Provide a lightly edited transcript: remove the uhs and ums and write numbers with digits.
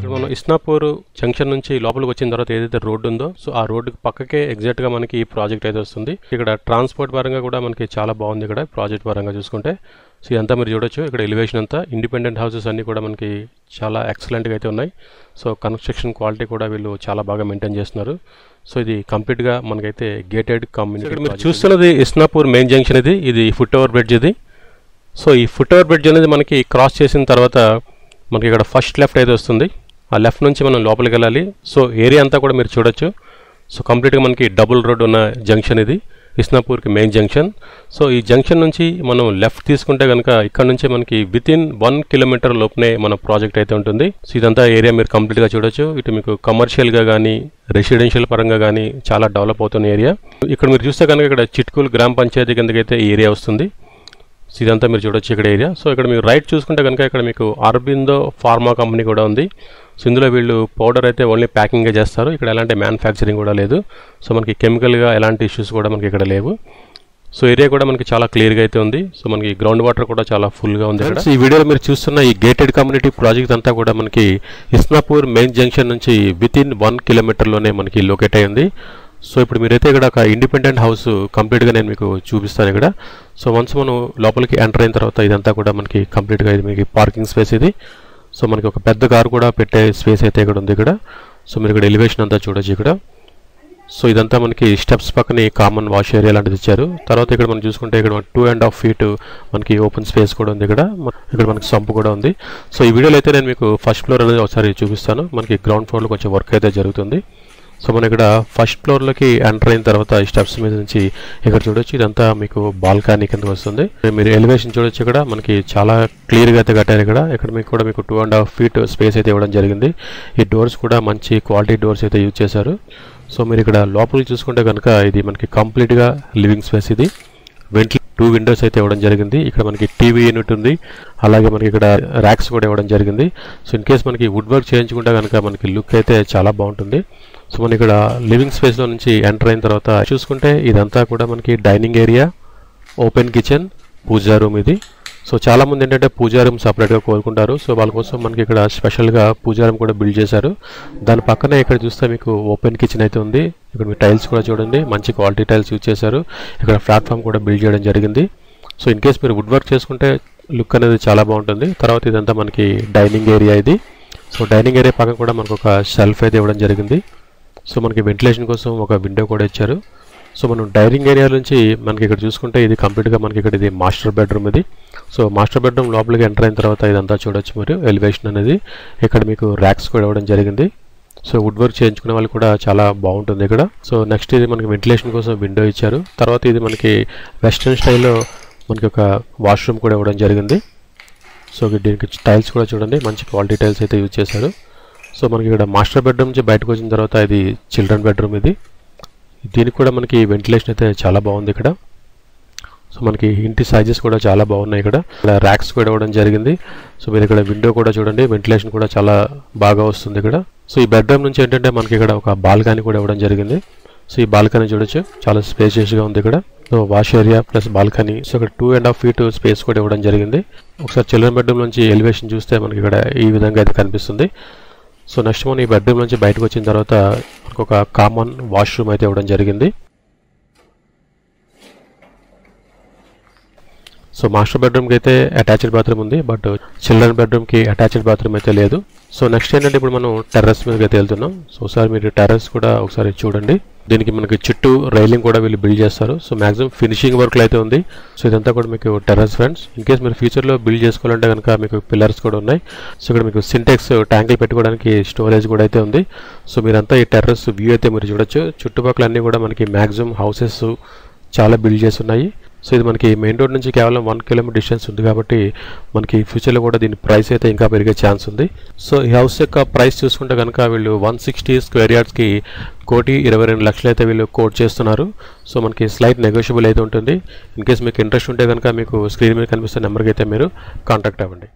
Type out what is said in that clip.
ఇక్కడ మనం ఇస్నాపూర్ జంక్షన్ నుంచి లోపలికి వచ్చిన తర్వాత ఏదైతే రోడ్డు ఉందో సో ఆ రోడ్డుకి పక్కకే ఎగ్జాక్ట్గా మనకి ఈ ప్రాజెక్ట్ అయితే వస్తుంది. ఇక్కడ ట్రాన్స్పోర్ట్ పరంగా కూడా మనకి చాలా బాగుంది. ఇక్కడ ప్రాజెక్ట్ పరంగా చూసుకుంటే సో ఇదంతా మీరు చూడొచ్చు. ఇక్కడ ఎలివేషన్ అంతా ఇండిపెండెంట్ హౌసెస్ అన్నీ కూడా మనకి చాలా ఎక్సలెంట్గా అయితే ఉన్నాయి. సో కన్స్ట్రక్షన్ క్వాలిటీ కూడా వీళ్ళు చాలా బాగా మెయింటైన్ చేస్తున్నారు. సో ఇది కంప్లీట్గా మనకైతే గేటెడ్ కమ్యూనిటీ. మీరు చూస్తున్నది ఇస్నాపూర్ మెయిన్ జంక్షన్. ఇది ఫుట్ ఓవర్ బ్రిడ్జ్. ఇది సో ఈ ఫుట్ ఓవర్ బ్రిడ్జ్ అనేది మనకి క్రాస్ చేసిన తర్వాత మనకి ఇక్కడ ఫస్ట్ లెఫ్ట్ అయితే వస్తుంది. ఆ లెఫ్ట్ నుంచి మనం లోపలికి వెళ్ళాలి. సో ఏరియా అంతా కూడా మీరు చూడొచ్చు. సో కంప్లీట్గా మనకి డబుల్ రోడ్ ఉన్న జంక్షన్ ఇది ఇస్నాపూర్కి మెయిన్ జంక్షన్. సో ఈ జంక్షన్ నుంచి మనం లెఫ్ట్ తీసుకుంటే కనుక ఇక్కడ నుంచి మనకి వితిన్ 1 కిలోమీటర్ లోపునే మన ప్రాజెక్ట్ అయితే ఉంటుంది. సో ఇదంతా ఏరియా మీరు కంప్లీట్గా చూడొచ్చు. ఇటు మీకు కమర్షియల్గా కానీ రెసిడెన్షియల్ పరంగా కానీ చాలా డెవలప్ అవుతున్న ఏరియా. ఇక్కడ మీరు చూస్తే కనుక ఇక్కడ చిట్కూల్ గ్రామ పంచాయతీ కిందకైతే ఈ ఏరియా వస్తుంది. సో ఇదంతా మీరు చూడొచ్చు ఇక్కడ ఏరియా. సో ఇక్కడ మీరు రైట్ చూసుకుంటే కనుక ఇక్కడ మీకు అరబిందో ఫార్మా కంపెనీ కూడా ఉంది. సో ఇందులో వీళ్ళు పౌడర్ అయితే ఓన్లీ ప్యాకింగే చేస్తారు. ఇక్కడ ఎలాంటి మ్యానుఫ్యాక్చరింగ్ కూడా లేదు. సో మనకి కెమికల్గా ఎలాంటి ఇష్యూస్ కూడా మనకి ఇక్కడ లేవు. సో ఏరియా కూడా మనకి చాలా క్లియర్గా అయితే ఉంది. సో మనకి గ్రౌండ్ వాటర్ కూడా చాలా ఫుల్గా ఉంది. ఇక్కడ ఈ వీడియోలో మీరు చూస్తున్న ఈ గేటెడ్ కమ్యూనిటీ ప్రాజెక్ట్ అంతా కూడా మనకి ఇస్నాపూర్ మెయిన్ జంక్షన్ నుంచి వితిన్ 1 కిలోమీటర్లోనే మనకి లొకేట్ అయ్యింది. సో ఇప్పుడు మీరైతే ఇక్కడ ఒక ఇండిపెండెంట్ హౌస్ కంప్లీట్గా నేను మీకు చూపిస్తాను ఇక్కడ. సో వన్స్ మనం లోపలికి ఎంటర్ అయిన తర్వాత ఇదంతా కూడా మనకి కంప్లీట్గా ఇది మీకు పార్కింగ్ స్పేస్ ఇది. సో మనకి ఒక పెద్ద కారు కూడా పెట్టే స్పేస్ అయితే ఇక్కడ ఉంది ఇక్కడ. సో మీరు ఇక్కడ ఎలివేషన్ అంతా చూడొచ్చు ఇక్కడ. సో ఇదంతా మనకి స్టెప్స్ పక్కనే కామన్ వాష్ ఏరియా లాంటిది ఇచ్చారు. తర్వాత ఇక్కడ మనం చూసుకుంటే ఇక్కడ 2.5 feet మనకి ఓపెన్ స్పేస్ కూడా ఉంది ఇక్కడ. ఇక్కడ మనకి సంపు కూడా ఉంది. సో ఈ వీడియోలో అయితే నేను మీకు ఫస్ట్ ఫ్లోర్ అనేది ఒకసారి చూపిస్తాను. మనకి గ్రౌండ్ ఫ్లోర్లో కొంచెం వర్క్ అయితే జరుగుతుంది. సో మనం ఇక్కడ ఫస్ట్ ఫ్లోర్లోకి ఎంటర్ అయిన తర్వాత ఈ స్టెప్స్ మీద నుంచి ఇక్కడ చూడొచ్చు. ఇదంతా మీకు బాల్కనీ కిందకి వస్తుంది. మీరు ఎలివేషన్ చూడొచ్చు. ఇక్కడ మనకి చాలా క్లియర్గా అయితే కట్టారు. ఇక్కడ మీకు కూడా మీకు 2.5 feet స్పేస్ అయితే ఇవ్వడం జరిగింది. ఈ డోర్స్ కూడా మంచి క్వాలిటీ డోర్స్ అయితే యూజ్ చేశారు. సో మీరు ఇక్కడ లోపలికి చూసుకుంటే కనుక ఇది మనకి కంప్లీట్గా లివింగ్ స్పేస్. ఇది 2 విండోస్ అయితే ఇవ్వడం జరిగింది. ఇక్కడ మనకి టీవీ యూనిట్ ఉంది. అలాగే మనకి ఇక్కడ ర్యాక్స్ కూడా ఇవ్వడం జరిగింది. సో ఇన్ కేస్ మనకి వుడ్ వర్క్ చేయించుకుంటే కనుక మనకి లుక్ అయితే చాలా బాగుంటుంది. సో మనం ఇక్కడ లివింగ్ స్పేస్లో నుంచి ఎంటర్ అయిన తర్వాత చూసుకుంటే ఇదంతా కూడా మనకి డైనింగ్ ఏరియా, ఓపెన్ కిచెన్, పూజా రూమ్ ఇది. సో చాలామంది ఏంటంటే పూజా రూమ్ సపరేట్గా కోరుకుంటారు. సో వాళ్ళ కోసం మనకి ఇక్కడ స్పెషల్గా పూజా రూమ్ కూడా బిల్డ్ చేశారు. దాని పక్కనే ఇక్కడ చూస్తే మీకు ఓపెన్ కిచెన్ అయితే ఉంది. ఇక్కడ మీ టైల్స్ కూడా చూడండి, మంచి క్వాలిటీ టైల్స్ యూజ్ చేశారు. ఇక్కడ ప్లాట్ఫామ్ కూడా బిల్డ్ చేయడం జరిగింది. సో ఇన్ కేస్ మీరు వుడ్ వర్క్ చేసుకుంటే లుక్ అనేది చాలా బాగుంటుంది. తర్వాత ఇదంతా మనకి డైనింగ్ ఏరియా ఇది. సో డైనింగ్ ఏరియా పక్కన కూడా మనకు ఒక షెల్ఫ్ అయితే ఇవ్వడం జరిగింది. సో మనకి వెంటిలేషన్ కోసం ఒక విండో కూడా ఇచ్చారు. సో మనం డైనింగ్ ఏరియా నుంచి మనకి ఇక్కడ చూసుకుంటే ఇది కంప్లీట్గా మనకి ఇక్కడ ఇది మాస్టర్ బెడ్రూమ్ ఇది. సో మాస్టర్ బెడ్రూమ్ లోపలికి ఎంటర్ అయిన తర్వాత ఇదంతా చూడొచ్చు మీరు ఎలివేషన్ అనేది. ఇక్కడ మీకు ర్యాక్స్ కూడా ఇవ్వడం జరిగింది. సో వుడ్ వర్క్ చేయించుకునే వాళ్ళు కూడా చాలా బాగుంటుంది ఇక్కడ. సో నెక్స్ట్ ఇది మనకి వెంటిలేషన్ కోసం విండో ఇచ్చారు. తర్వాత ఇది మనకి వెస్ట్రన్ స్టైల్లో మనకి ఒక వాష్రూమ్ కూడా ఇవ్వడం జరిగింది. సో దీనికి టైల్స్ కూడా చూడండి, మంచి క్వాలిటీ టైల్స్ అయితే యూజ్ చేశారు. సో మనకి ఇక్కడ మాస్టర్ బెడ్రూమ్ నుంచి బయటకు వచ్చిన తర్వాత ఇది చిల్డ్రన్ బెడ్రూమ్ ఇది. దీనికి కూడా మనకి వెంటిలేషన్ అయితే చాలా బాగుంది ఇక్కడ. సో మనకి ఇంటి సైజెస్ కూడా చాలా బాగున్నాయి. ఇక్కడ ర్యాక్స్ కూడా ఇవ్వడం జరిగింది. సో మీరు ఇక్కడ విండో కూడా చూడండి, వెంటిలేషన్ కూడా చాలా బాగా వస్తుంది ఇక్కడ. సో ఈ బెడ్రూమ్ నుంచి ఏంటంటే మనకి ఇక్కడ ఒక బాల్కనీ కూడా ఇవ్వడం జరిగింది. సో ఈ బాల్కనీ చూడొచ్చు, చాలా స్పేషియస్గా ఉంది ఇక్కడ. So wash area plus balcony. So ఇక్కడ 2.5 feet స్పేస్ కూడా ఇవ్వడం జరిగింది. ఒకసారి చిల్డ్రన్ బెడ్రూమ్ నుంచి ఎలివేషన్ చూస్తే మనకి ఇక్కడ ఈ విధంగా అయితే కనిపిస్తుంది. సో నెక్స్ట్ మనం ఈ బెడ్రూమ్ నుంచి బయటకు వచ్చిన తర్వాత మనకు ఒక కామన్ వాష్రూమ్ అయితే ఇవ్వడం జరిగింది. సో మాస్టర్ బెడ్రూమ్కి అయితే అటాచ్డ్ బాత్రూమ్ ఉంది, బట్ చిల్డ్రన్ బెడ్రూమ్కి అటాచ్డ్ బాత్రూమ్ అయితే లేదు. సో నెక్స్ట్ ఏంటంటే ఇప్పుడు మనం టెర్రస్ మీదకి అయితే వెళ్తున్నాం. సో ఒకసారి మీరు టెర్రస్ కూడా ఒకసారి చూడండి. దీనికి మనకి చుట్టూ రైలింగ్ కూడా వీళ్ళు బిల్డ్ చేస్తారు. సో మాక్సిమం ఫినిషింగ్ వర్క్లు అయితే ఉంది. సో ఇదంతా కూడా మీకు టెర్రస్ ఫ్రెండ్స్. ఇన్ కేస్ మీరు ఫ్యూచర్లో బిల్డ్ చేసుకోవాలంటే కనుక మీకు పిల్లర్స్ కూడా ఉన్నాయి. సో ఇక్కడ మీకు సింటెక్స్ ట్యాంకులు పెట్టుకోవడానికి స్టోరేజ్ కూడా అయితే ఉంది. సో మీరంతా ఈ టెర్రస్ వ్యూ అయితే మీరు చూడొచ్చు. చుట్టుపక్కల అన్నీ కూడా మనకి మాక్సిమం హౌసెస్ చాలా బిల్డ్ చేసి ఉన్నాయి. సో ఇది మనకి మెయిన్ రోడ్ నుంచి కేవలం 1 kilometer డిస్టెన్స్ ఉంది కాబట్టి మనకి ఫ్యూచర్లో కూడా దీని ప్రైస్ అయితే ఇంకా పెరిగే ఛాన్స్ ఉంది. సో ఈ హౌస్ యొక్క ప్రైస్ చూసుకుంటే కనుక వీళ్ళు 160 square yardsకి 1,22,00,000 అయితే వీళ్ళు కోట్ చేస్తున్నారు. సో మనకి స్లైట్ నెగోషియబుల్ అయితే ఉంటుంది. ఇన్ కేస్ మీకు ఇంట్రెస్ట్ ఉంటే కనుక మీకు స్క్రీన్ మీద కనిపిస్తున్న నెంబర్కి అయితే మీరు కాంటాక్ట్ అవ్వండి.